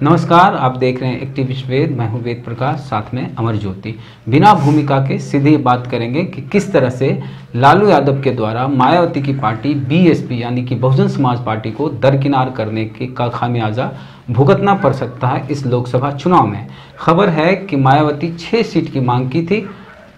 नमस्कार, आप देख रहे हैं एक्टिविस्ट वेद। मैं हूं वेद प्रकाश, साथ में अमर ज्योति। बिना भूमिका के सीधे बात करेंगे कि किस तरह से लालू यादव के द्वारा मायावती की पार्टी बीएसपी यानी कि बहुजन समाज पार्टी को दरकिनार करने का खामियाजा भुगतना पड़ सकता है इस लोकसभा चुनाव में। खबर है कि मायावती 6 सीट की मांग की थी,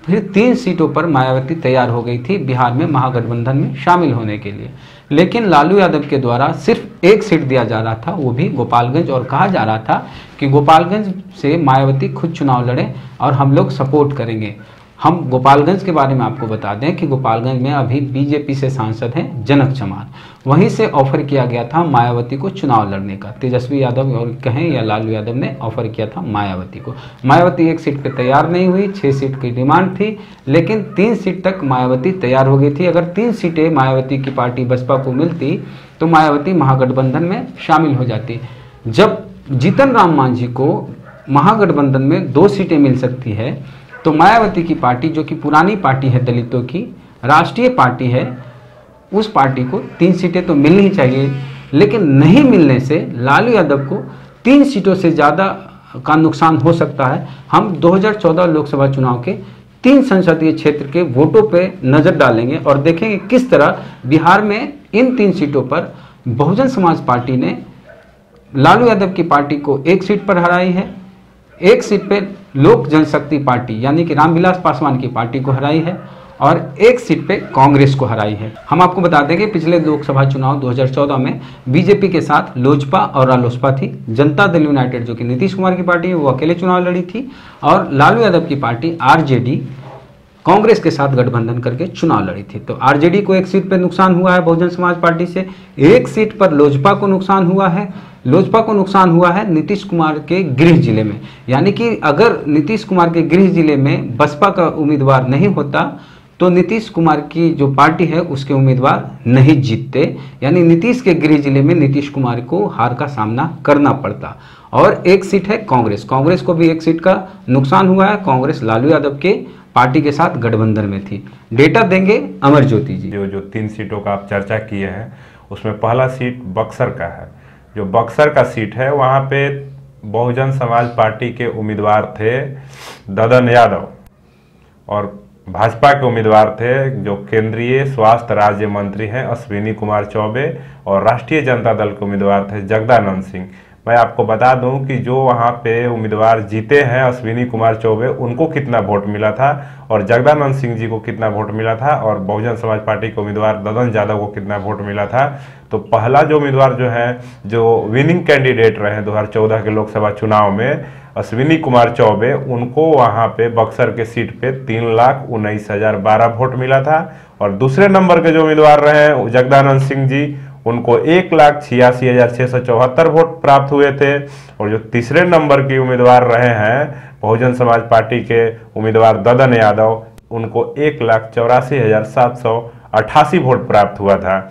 फिर 3 सीटों पर मायावती तैयार हो गई थी बिहार में महागठबंधन में शामिल होने के लिए, लेकिन लालू यादव के द्वारा सिर्फ 1 सीट दिया जा रहा था, वो भी गोपालगंज, और कहा जा रहा था कि गोपालगंज से मायावती खुद चुनाव लड़े और हम लोग सपोर्ट करेंगे। हम गोपालगंज के बारे में आपको बता दें कि गोपालगंज में अभी बीजेपी से सांसद हैं जनक चमार, वहीं से ऑफर किया गया था मायावती को चुनाव लड़ने का। तेजस्वी यादव और कहें या लालू यादव ने ऑफर किया था मायावती को। मायावती 1 सीट पे तैयार नहीं हुई, 6 सीट की डिमांड थी, लेकिन 3 सीट तक मायावती तैयार हो गई थी। अगर 3 सीटें मायावती की पार्टी बसपा को मिलती तो मायावती महागठबंधन में शामिल हो जाती। जब जीतन राम मांझी को महागठबंधन में 2 सीटें मिल सकती है, तो मायावती की पार्टी, जो कि पुरानी पार्टी है, दलितों की राष्ट्रीय पार्टी है, उस पार्टी को 3 सीटें तो मिलनी चाहिए। लेकिन नहीं मिलने से लालू यादव को 3 सीटों से ज़्यादा का नुकसान हो सकता है। हम 2014 लोकसभा चुनाव के 3 संसदीय क्षेत्र के वोटों पे नज़र डालेंगे और देखेंगे किस तरह बिहार में इन 3 सीटों पर बहुजन समाज पार्टी ने लालू यादव की पार्टी को 1 सीट पर हराई है, 1 सीट पे लोक जनशक्ति पार्टी यानी कि रामविलास पासवान की पार्टी को हराई है और 1 सीट पे कांग्रेस को हराई है। हम आपको बता दें कि पिछले लोकसभा चुनाव 2014 में बीजेपी के साथ लोजपा और रालोसपा थी। जनता दल यूनाइटेड, जो कि नीतीश कुमार की पार्टी है, वो अकेले चुनाव लड़ी थी और लालू यादव की पार्टी आरजेडी कांग्रेस के साथ गठबंधन करके चुनाव लड़ी थी। तो आरजेडी को 1 सीट पर नुकसान हुआ है बहुजन समाज पार्टी से, 1 सीट पर लोजपा को नुकसान हुआ है। लोजपा को नुकसान हुआ है नीतीश कुमार के गृह जिले में, यानी कि अगर नीतीश कुमार के गृह जिले में बसपा का उम्मीदवार नहीं होता तो नीतीश कुमार की जो पार्टी है उसके उम्मीदवार नहीं जीतते, यानी नीतीश के गृह जिले में नीतीश कुमार को हार का सामना करना पड़ता। और 1 सीट है कांग्रेस को भी 1 सीट का नुकसान हुआ है। कांग्रेस लालू यादव के पार्टी के साथ गठबंधन में थी। डेटा देंगे अमर ज्योति जी। जो 3 सीटों का आप चर्चा किए हैं उसमें पहला सीट बक्सर का है। जो बक्सर का सीट है वहाँ पे बहुजन समाज पार्टी के उम्मीदवार थे ददन यादव और भाजपा के उम्मीदवार थे जो केंद्रीय स्वास्थ्य राज्य मंत्री हैं अश्विनी कुमार चौबे, और राष्ट्रीय जनता दल के उम्मीदवार थे जगदानंद सिंह। मैं आपको बता दूं कि जो वहाँ पे उम्मीदवार जीते हैं अश्विनी कुमार चौबे, उनको कितना वोट मिला था और जगदानंद सिंह जी को कितना वोट मिला था और बहुजन समाज पार्टी के उम्मीदवार ददन यादव को कितना वोट मिला था। तो पहला जो उम्मीदवार जो है, जो विनिंग कैंडिडेट रहे 2014 के लोकसभा चुनाव में, अश्विनी कुमार चौबे, उनको वहाँ पे बक्सर के सीट पे 3,19,012 वोट मिला था। और दूसरे नंबर के जो उम्मीदवार रहे जगदानंद सिंह जी, उनको 1,86,674 वोट प्राप्त हुए थे। और जो तीसरे नंबर के उम्मीदवार रहे हैं बहुजन समाज पार्टी के उम्मीदवार ददन यादव, उनको 1,84,788 वोट प्राप्त हुआ था।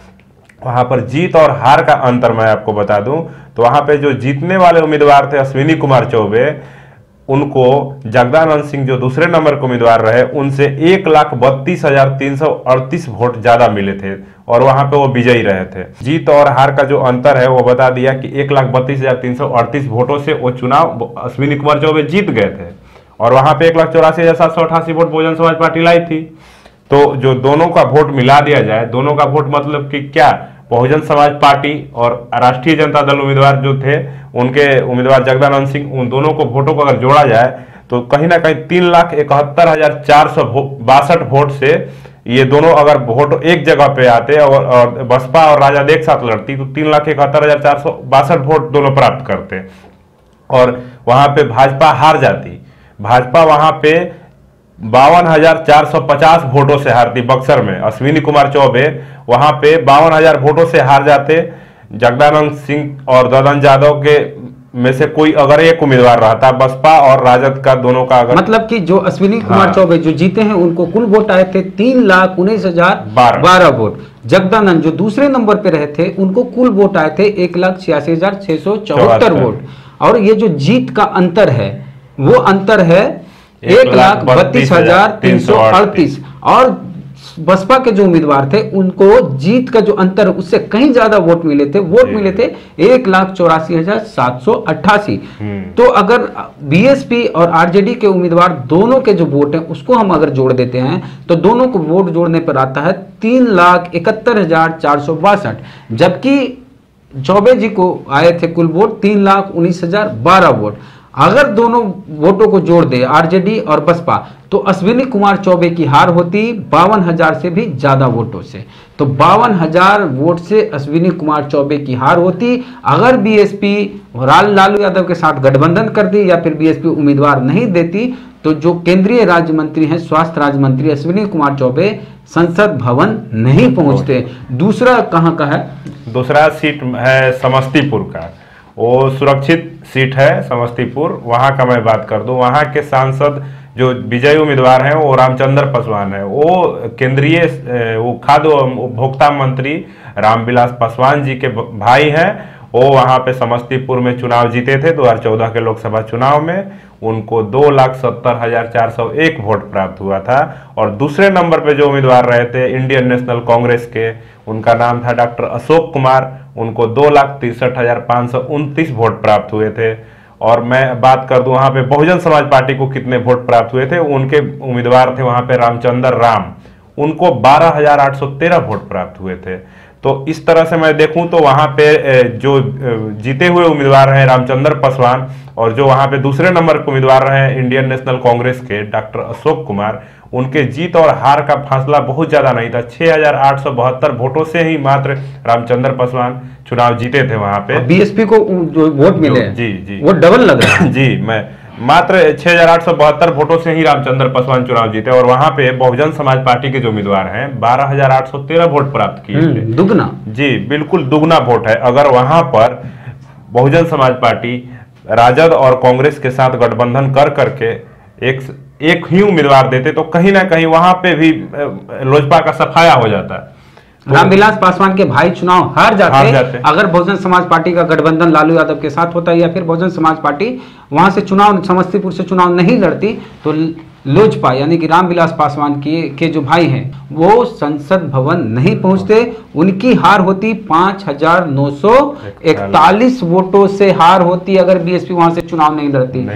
वहाँ पर जीत और हार का अंतर मैं आपको बता दूं तो वहाँ पे जो जीतने वाले उम्मीदवार थे अश्विनी कुमार चौबे, उनको जगदानंद सिंह जो दूसरे नंबर के उम्मीदवार रहे, उनसे 1,32,338 वोट ज्यादा मिले थे और वहां पे वो विजयी रहे थे। जीत और हार का जो अंतर है वो बता दिया कि 1,32,338 वोटों से वो चुनाव अश्विनी कुमार चौबे जीत गए थे और वहां पे 1,84,788 वोट बहुजन समाज पार्टी लाई थी। तो जो दोनों का वोट मिला दिया जाए, दोनों का वोट मतलब कि क्या, बहुजन समाज पार्टी और राष्ट्रीय जनता दल उम्मीदवार जो थे उनके उम्मीदवार जगदानंद सिंह, उन दोनों को वोटों को अगर जोड़ा जाए तो कहीं ना कहीं 3,71,462 वोट से ये दोनों अगर वोट एक जगह पे आते और बसपा और राजद एक साथ लड़ती तो 3,71,462 वोट दोनों प्राप्त करते और वहां पे भाजपा हार जाती। भाजपा वहां पे 52,450 वोटों से हारती बक्सर में। अश्विनी कुमार चौबे वहां पे 52,000 वोटों से हार जाते। जगदानंद सिंह और ददन यादव के में से कोई अगर एक उम्मीदवार रहता, बसपा और राजद का दोनों का अगर, मतलब कि जो अश्विनी कुमार चौबे जो जीते हैं उनको कुल वोट आए थे 3,19,012 वोट। जगदानंद जो दूसरे नंबर पे रहे थे उनको कुल वोट आए थे 1,86,674 वोट। और ये जो जीत का अंतर है वो अंतर है 1,32,338 और बसपा के जो उम्मीदवार थे उनको जीत का जो अंतर उससे कहीं ज्यादा वोट मिले थे। 1,84,788। तो अगर बीएसपी और आरजेडी के उम्मीदवार दोनों के जो वोट हैं उसको हम अगर जोड़ देते हैं तो दोनों को वोट जोड़ने पर आता है 3,71,462, जबकि चौबे जी को आए थे कुल वोट 3,19,012 वोट। अगर दोनों वोटों को जोड़ दे आरजेडी और बसपा तो अश्विनी कुमार चौबे की हार होती 52,000 से भी ज्यादा वोटों से। तो 52,000 वोट से अश्विनी कुमार चौबे की हार होती। अगर बीएसपी लालू यादव के साथ गठबंधन कर दी या फिर बीएसपी उम्मीदवार नहीं देती तो जो केंद्रीय राज्य मंत्री हैं, स्वास्थ्य राज्य मंत्री अश्विनी कुमार चौबे संसद भवन नहीं पहुंचते। दूसरा कहां का है? दूसरा सीट है समस्तीपुर का, वो सुरक्षित सीट है समस्तीपुर। वहां का मैं बात कर दूं, वहां के सांसद जो विजयी उम्मीदवार हैं वो रामचंद्र पासवान है। वो केंद्रीय वो खाद्य उपभोक्ता मंत्री रामविलास पासवान जी के भाई हैं। वो वहां पे समस्तीपुर में चुनाव जीते थे 2014 के लोकसभा चुनाव में। उनको 2,70,401 वोट प्राप्त हुआ था। और दूसरे नंबर पे जो उम्मीदवार रहे थे इंडियन नेशनल कांग्रेस के, उनका नाम था डॉक्टर अशोक कुमार। उनको 2,63,529 वोट प्राप्त हुए थे। और मैं बात कर दूं वहां पे बहुजन समाज पार्टी को कितने वोट प्राप्त हुए थे, उनके उम्मीदवार थे वहां पे रामचंद्र राम, उनको 12,813 वोट प्राप्त हुए थे। तो इस तरह से मैं देखूं तो वहां पे जो जीते हुए उम्मीदवार हैं रामचंद्र पासवान, और जो वहां पे दूसरे नंबर के उम्मीदवार रहे इंडियन नेशनल कांग्रेस के डॉक्टर अशोक कुमार, उनके जीत और हार का फासला बहुत ज्यादा नहीं था। 6,872 वोटों से ही मात्र रामचंद्र पासवान चुनाव जीते थे वहां पे। बीएसपी को जो वोट मिले जी वो डबल लग रहा है। जी, मैं मात्र 6,872 वोटों से ही रामचंद्र पासवान चुनाव जीते। और वहां पे बहुजन समाज पार्टी के जो उम्मीदवार हैं 12,813 वोट प्राप्त किए थे। दुगना। जी बिल्कुल दुगना वोट है। अगर वहां पर बहुजन समाज पार्टी राजद और कांग्रेस के साथ गठबंधन कर करके एक ही उम्मीदवार देते तो कहीं ना कहीं वहां पे भी लोजपा का सफाया हो जाता है। रामविलास पासवान के भाई चुनाव हार जाते। अगर बहुजन समाज पार्टी का गठबंधन लालू यादव के साथ होता या फिर बहुजन समाज पार्टी वहां से चुनाव समस्तीपुर से चुनाव नहीं लड़ती तो लोजपा यानी कि रामविलास पासवान के जो भाई हैं वो संसद भवन नहीं पहुंचते। उनकी हार होती 5,941 वोटों से हार होती अगर बीएसपी वहां से चुनाव नहीं लड़ती।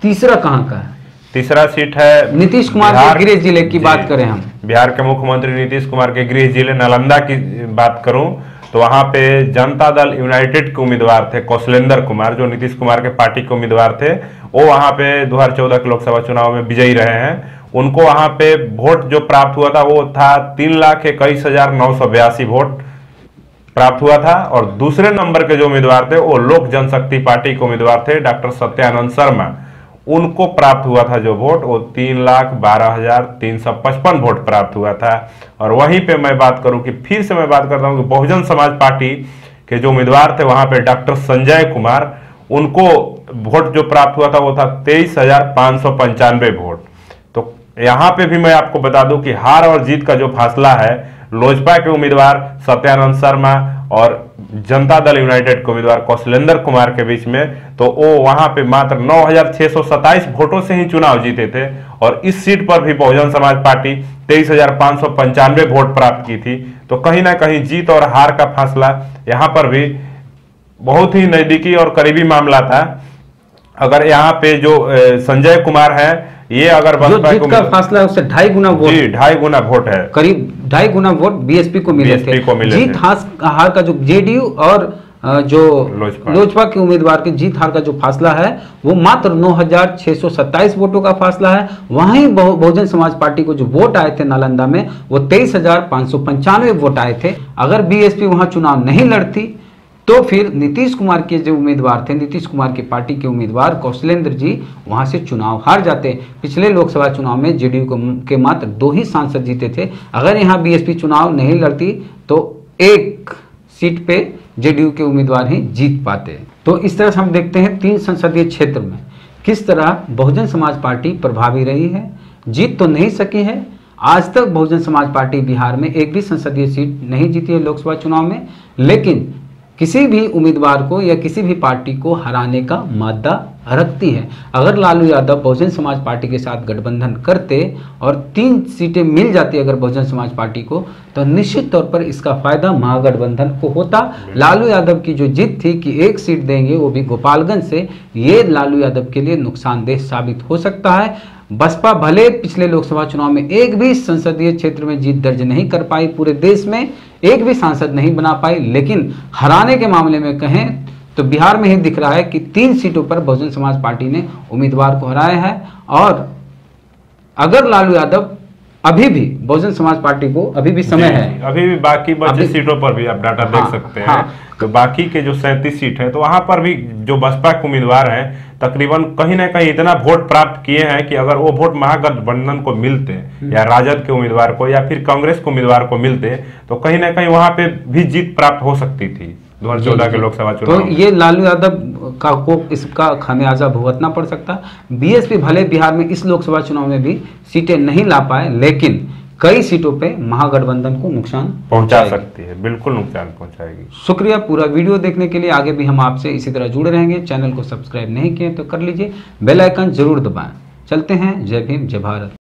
तीसरा कहां का है? तीसरा सीट है नीतीश कुमार के गृह जिले की बात करें हम, बिहार के मुख्यमंत्री नीतीश कुमार के गृह जिले नालंदा की बात करूं तो वहां पे जनता दल यूनाइटेड के उम्मीदवार थे कौशलेंद्र कुमार, जो नीतीश कुमार के पार्टी के उम्मीदवार थे। वो वहां पे 2014 के लोकसभा चुनाव में विजयी रहे हैं। उनको वहां पे वोट जो प्राप्त हुआ था वो था 3,21,982 वोट प्राप्त हुआ था। और दूसरे नंबर के जो उम्मीदवार थे वो लोक जनशक्ति पार्टी के उम्मीदवार थे डॉक्टर सत्यानंद शर्मा। उनको प्राप्त हुआ था जो वोट वो 3,12,355 वोट प्राप्त हुआ था। और वहीं पे मैं बात करूं कि फिर से मैं बात करता हूं कि बहुजन समाज पार्टी के जो उम्मीदवार थे वहां पे डॉक्टर संजय कुमार, उनको वोट जो प्राप्त हुआ था वो था 23,595 वोट। तो यहां पे भी मैं आपको बता दूं कि हार और जीत का जो फासला है लोजपा के उम्मीदवार सत्यानंद शर्मा और जनता दल यूनाइटेड के उम्मीदवार कौशलेंद्र कुमार के बीच में, तो वो वहां पे मात्र 9,627 वोटों से ही चुनाव जीते थे। और इस सीट पर भी बहुजन समाज पार्टी 23,595 वोट प्राप्त की थी। तो कहीं ना कहीं जीत और हार का फासला यहाँ पर भी बहुत ही नजदीकी और करीबी मामला था। अगर यहाँ पे जो संजय कुमार है ये अगर बसपा को का फासला है उससे 2.5 गुना वोट, जी 2.5 गुना वोट है, करीब 2.5 गुना वोट बीएसपी को मिले थे। जीत हार का जो जेडीयू और जो लोजपा के उम्मीदवार के जीत हार का जो फासला है वो मात्र 9,627 वोटों का फासला है। वहीं बहुजन समाज पार्टी को जो वोट आए थे नालंदा में वो 23,595 वोट आए थे। अगर बीएसपी वहां चुनाव नहीं लड़ती तो फिर नीतीश कुमार के जो उम्मीदवार थे, नीतीश कुमार की पार्टी के उम्मीदवार कौशलेंद्र जी वहां से चुनाव हार जाते। पिछले लोकसभा चुनाव में जेडीयू के मात्र 2 ही सांसद जीते थे। अगर यहां बीएसपी चुनाव नहीं लड़ती तो 1 सीट पे जेडीयू के उम्मीदवार ही जीत पाते। तो इस तरह से हम देखते हैं 3 संसदीय क्षेत्र में किस तरह बहुजन समाज पार्टी प्रभावी रही है। जीत तो नहीं सकी है, आज तक बहुजन समाज पार्टी बिहार में एक भी संसदीय सीट नहीं जीती है लोकसभा चुनाव में, लेकिन किसी भी उम्मीदवार को या किसी भी पार्टी को हराने का मादा रखती है। अगर लालू यादव बहुजन समाज पार्टी के साथ गठबंधन करते और 3 सीटें मिल जाती अगर बहुजन समाज पार्टी को, तो निश्चित तौर पर इसका फायदा महागठबंधन को होता। लालू यादव की जो जिद थी कि 1 सीट देंगे वो भी गोपालगंज से, ये लालू यादव के लिए नुकसानदेह साबित हो सकता है। बसपा भले पिछले लोकसभा चुनाव में एक भी संसदीय क्षेत्र में जीत दर्ज नहीं कर पाई, पूरे देश में एक भी सांसद नहीं बना पाई, लेकिन हराने के मामले में कहें तो बिहार में ही दिख रहा है कि 3 सीटों पर बहुजन समाज पार्टी ने उम्मीदवार को हराया है। और अगर लालू यादव अभी भी बहुजन समाज पार्टी को अभी भी समय है, अभी भी बाकी बचे सीटों पर भी आप डाटा देख सकते हैं। तो बाकी के जो 37 सीट है तो वहां पर भी जो बसपा के उम्मीदवार हैं तकरीबन कहीं ना कहीं इतना वोट प्राप्त किए हैं कि अगर वो वोट महागठबंधन को मिलते या राजद के उम्मीदवार को या फिर कांग्रेस के उम्मीदवार को मिलते तो कहीं ना कहीं वहां पे भी जीत प्राप्त हो सकती थी 2014 के लोकसभा चुनाव। तो ये लालू यादव को इसका खामियाजा भुगतना पड़ सकता। बीएसपी भले बिहार में इस लोकसभा चुनाव में भी सीटें नहीं ला पाए, लेकिन कई सीटों पे महागठबंधन को नुकसान पहुंचा सकती है, बिल्कुल नुकसान पहुंचाएगी। शुक्रिया पूरा वीडियो देखने के लिए। आगे भी हम आपसे इसी तरह जुड़े रहेंगे। चैनल को सब्सक्राइब नहीं किए तो कर लीजिए, बेल आइकन जरूर दबाएं। चलते हैं। जय भीम, जय भारत।